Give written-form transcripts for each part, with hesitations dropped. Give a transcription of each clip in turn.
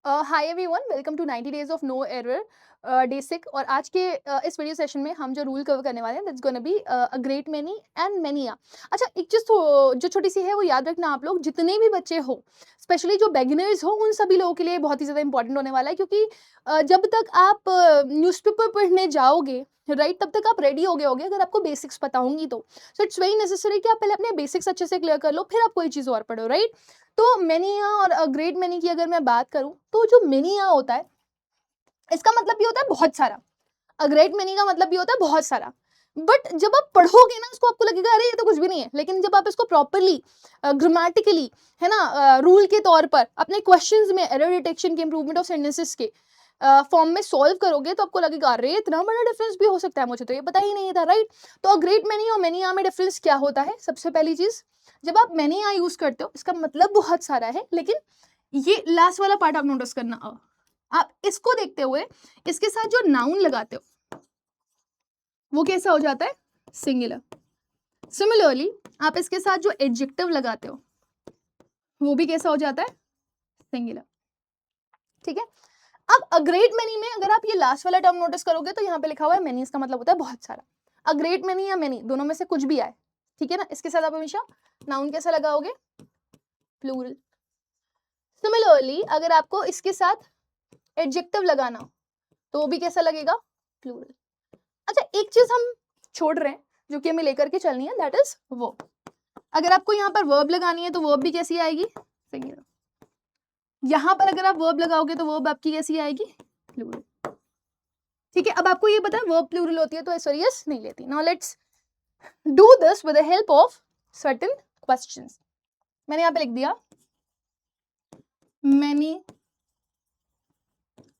Hi everyone, welcome to 90 days of no error day 6। और आज के इस वीडियो सेशन में हम जो रूल कवर करने वाले हैं that's gonna be a great many and many. अच्छा, एक चीज़ तो जो छोटी सी है वो याद रखना आप लोग, जितने भी बच्चे हो, स्पेशली जो बिगिनर्स हो, उन सभी लोगों के लिए बहुत ही ज़्यादा इंपॉर्टेंट होने वाला है, क्योंकि जब तक आप न्यूज़पेपर पढ़ने जाओगे, राइट, तब तक आप रेडी हो गए होगे अगर आपको बेसिक्स पता होंगी तो। सो इट्स वेरी नेसेसरी कि आप पहले अपने बेसिक्स अच्छे से क्लियर कर लो, फिर आप कोई चीज़ और पढ़ो, राइट। तो मेनिया और ग्रेट मेनी की अगर मैं बात करूं, तो जो मेनिया होता है, इसका मतलब भी होता है बहुत सारा। ग्रेट मेनी का मतलब भी होता है बहुत सारा। बट जब आप पढ़ोगे ना उसको, आपको लगेगा अरे ये तो कुछ भी नहीं है। लेकिन जब आप इसको प्रॉपरली ग्रामेटिकली, है ना, रूल के तौर पर अपने क्वेश्चंस में एरर डिटेक्शन के, इंप्रूवमेंट ऑफ सेंटेंसेस के फॉर्म में सॉल्व करोगे, तो आपको लगेगा अरे इतना बड़ा डिफरेंस भी हो सकता है, मुझे तो ये पता ही नहीं था, राइट। तो ग्रेट मेनी और मेनिया में डिफरेंस क्या होता है? सबसे पहली चीज, जब आप मेनिया यूज करते हो, इसका मतलब बहुत सारा है, लेकिन ये लास्ट वाला पार्ट आप नोटिस करना। आप इसको देखते हुए इसके साथ जो नाउन लगाते हो वो कैसा हो जाता है? सिंगुलर। सिमिलरली आप इसके साथ जो एडजेक्टिव लगाते हो वो भी कैसा हो जाता है? सिंगुलर। ठीक है। अब अ ग्रेट मेनी में अगर आप ये लास्ट वाला टर्म नोटिस करोगे, तो यहाँ पे लिखा हुआ है मेनी, इसका मतलब होता है बहुत सारा। अ ग्रेट मेनी या मेनी, दोनों में से कुछ भी आए, ठीक है ना, इसके साथ आप हमेशा नाउन कैसा लगाओगे? प्लूरल। सिमिलरली अगर आपको इसके साथ एडजेक्टिव लगाना हो तो वो भी कैसा लगेगा? प्लूरल। अच्छा, एक चीज हम छोड़ रहे हैं जो कि हमें लेकर के चलनी है, दैट इज वर्ब। अगर आपको यहाँ पर वर्ब लगानी है तो वर्ब भी कैसी आएगी? सिंगुलर। यहाँ पर अगर आप वर्ब लगाओगे तो वर्ब आपकी कैसी आएगी? प्लूरल। ठीक है। अब आपको ये पता है वर्ब प्लूरल होती है तो एसओरियस नहीं लेती। Now let's do this with the help of certain questions. मैंने यहाँ पे लिख दिया मैनी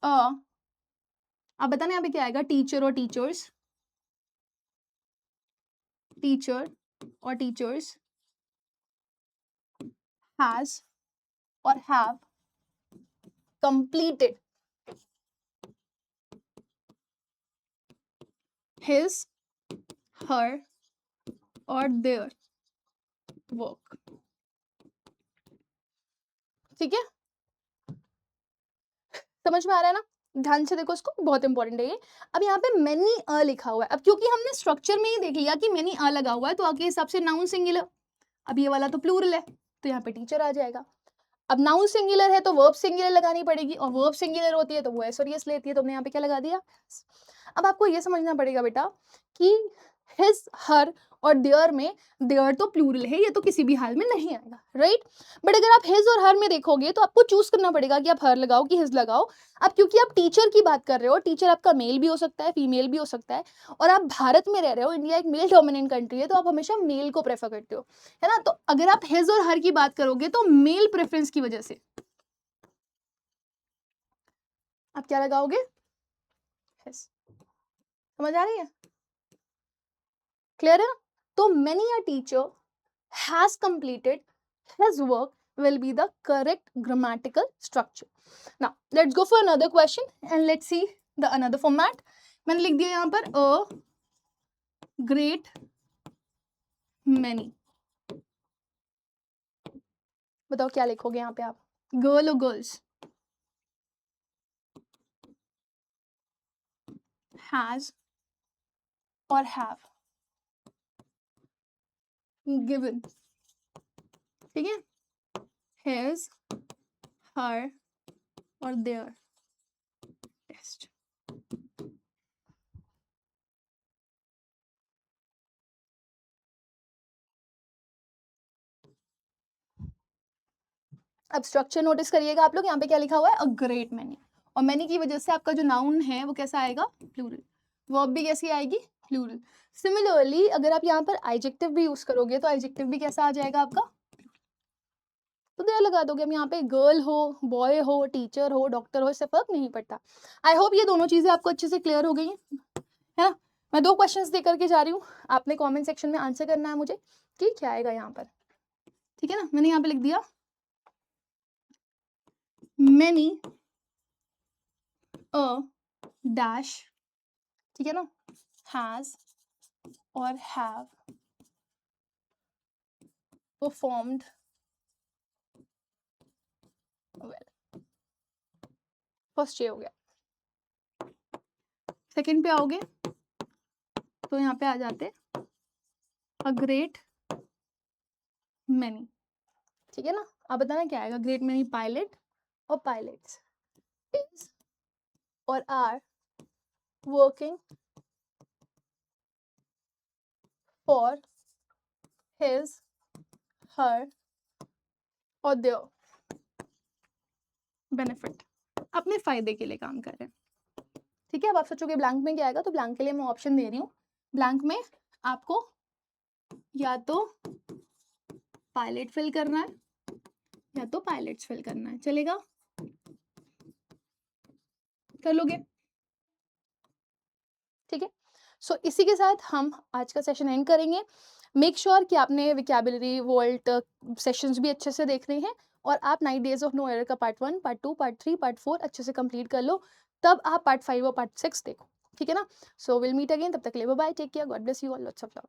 आप बताना यहाँ पे क्या आएगा? टीचर और टीचर्स, टीचर और टीचर्स, हैज और हैव completed his, her और their work। ठीक है, समझ में आ रहा है ना? ध्यान से देखो इसको, बहुत इंपॉर्टेंट है ये। अब यहाँ पे मेनी अ लिखा हुआ है। अब क्योंकि हमने स्ट्रक्चर में ही देख लिया कि मेनी अ लगा हुआ है, तो आगे हिसाब से नाउन सिंगुलर। अब ये वाला तो प्लूरल है, तो यहाँ पे टीचर आ जाएगा। अब नाउन सिंगुलर है तो वर्ब सिंगुलर लगानी पड़ेगी, और वर्ब सिंगुलर होती है तो वो एस और यस लेती है, तो हमने यहाँ पे क्या लगा दिया? अब आपको ये समझना पड़ेगा बेटा कि हिज, हर और देयर में देयर तो प्लूरल है, ये तो किसी भी हाल में नहीं आएगा, राइट। बट अगर आप हिज और हर में देखोगे तो आपको चूज करना पड़ेगा कि आप हर लगाओ कि हिज लगाओ। अब क्योंकि आप टीचर की बात कर रहे हो, टीचर आपका मेल भी हो सकता है, फीमेल भी हो सकता है, और आप भारत में रह रहे हो, इंडिया एक मेल डोमिनेंट कंट्री है, तो आप हमेशा मेल को प्रेफर करते हो, है ना। तो अगर आप हिज और हर की बात करोगे तो मेल प्रेफरेंस की वजह से आप क्या लगाओगे? हिज। समझ आ रही है? क्लियर है ना? तो many a teacher has completed his work will be the correct grammatical structure. Now let's go for another question and let's see the another format. मैंने लिख दिया यहाँ पर a great many। बताओ क्या लिखोगे यहाँ पे आप? गर्ल और गर्ल्स? has और have given। ठीक है, his, her और their test। अब स्ट्रक्चर नोटिस करिएगा आप लोग, यहाँ पे क्या लिखा हुआ है? A great many. और मैनी की वजह से आपका जो नाउन है वो कैसा आएगा? प्लूरल। वर्ब भी कैसी आएगी? प्लूरल। सिमिलरली अगर आप यहाँ पर एडजेक्टिव भी यूज करोगे तो एडजेक्टिव भी कैसा आ जाएगा आपका? तो देयर लगा दोगे। हम यहाँ पे गर्ल हो, बॉय हो, टीचर हो, डॉक्टर हो, इससे फर्क नहीं पड़ता। आई होप ये दोनों चीजें आपको अच्छे से क्लियर हो गई हैं, है ना। मैं 2 क्वेश्चंस दे करके जा रही हूँ, आपने कमेंट सेक्शन में आंसर करना है मुझे कि क्या आएगा यहाँ पर। ठीक है ना, मैंने यहाँ पे लिख दिया मैनी अ डैश, ठीक है ना, हैज और हैव परफॉर्म्ड वेल। फर्स्ट ये हो गया। सेकंड पे आओगे तो यहाँ पे आ जाते अ ग्रेट मैनी, ठीक है ना। अब बताना क्या आएगा, ग्रेट मैनी पायलट और पायलट्स इज और are working for his her और देयर बेनिफिट, अपने फायदे के लिए काम कर रहे हैं, ठीक है। अब आप सोचोगे ब्लैंक में क्या आएगा, तो ब्लैंक के लिए मैं ऑप्शन दे रही हूँ। ब्लैंक में आपको या तो पायलट फिल करना है या तो पायलट्स फिल करना है, चलेगा, कर लोगे, ठीक है। सो इसी के साथ हम आज का सेशन एंड करेंगे। मेक श्योर कि आपने विकैबुलरी वोल्ट सेशंस भी अच्छे से देख रहे हैं और आप 9 डेज ऑफ नो एरर का पार्ट 1, पार्ट 2, पार्ट 3, पार्ट 4 अच्छे से कंप्लीट कर लो, तब आप पार्ट 5 और पार्ट 6 देखो, ठीक है ना। सो विल मीट अगेन, तब तक के लिए bye bye, take care, God bless you all, lots of love.